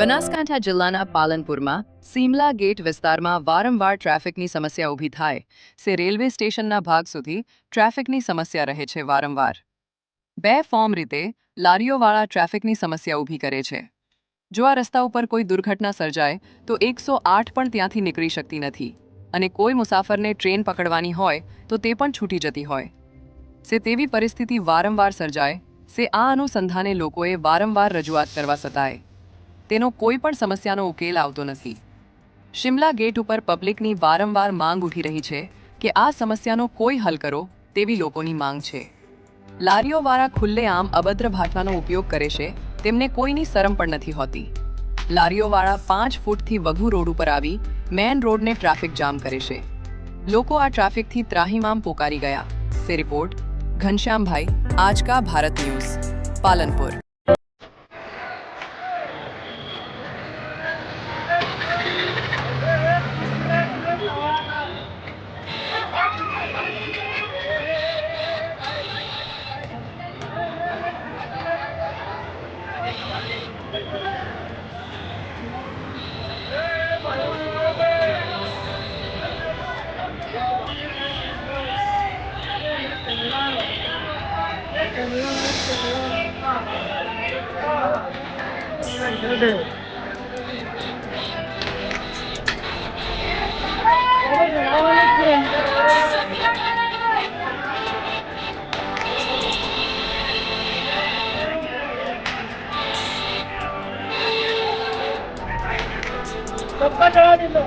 બનાસકાંઠા જિલ્લાના પાલનપુરમાં સીમલા ગેટ વિસ્તારમાં વારંવાર ટ્રાફિકની સમસ્યા ઊભી થાય છે. રેલવે સ્ટેશનના ભાગ સુધી ટ્રાફિકની સમસ્યા રહે છે. વારંવાર બે ફોર્મ રીતે લારીઓવાળા ટ્રાફિકની સમસ્યા ઊભી કરે છે. જો આ રસ્તા ઉપર કોઈ દુર્ઘટના સર્જાય તો 108 પણ ત્યાંથી નીકળી શકતી નથી અને કોઈ મુસાફરને ટ્રેન પકડવાની હોય તો તે પણ છૂટી જતી હોય છે. તેવી પરિસ્થિતિ વારંવાર સર્જાય છે. આ અનુસંધાને લોકોએ વારંવાર રજૂઆત કરવા છતાંય તેનો કોઈ પણ સમસ્યાનો ઉકેલ આવતો નથી. શિમલા ગેટ ઉપર પબ્લિકની વારંવાર માંગ ઉઠી રહી છે કે આ સમસ્યાનો કોઈ હલ કરો તેવી લોકોની માંગ છે. લારીઓવાળા ખુલ્લેઆમ અભદ્ર ભાષાનો ઉપયોગ કરે છે. તેમને કોઈની શરમ પણ નથી હોતી. લારીઓવાળા 5 ફૂટથી વધુ રોડ ઉપર આવી મેન રોડને ટ્રાફિક જામ કરે છે. લોકો આ ટ્રાફિકથી ત્રાહિમામ પોકારી ગયા છે. રિપોર્ટ ઘનશ્યામભાઈ, આજ કા ભારત ન્યૂઝ, પાલનપુર. सबका चढ़ा दे दो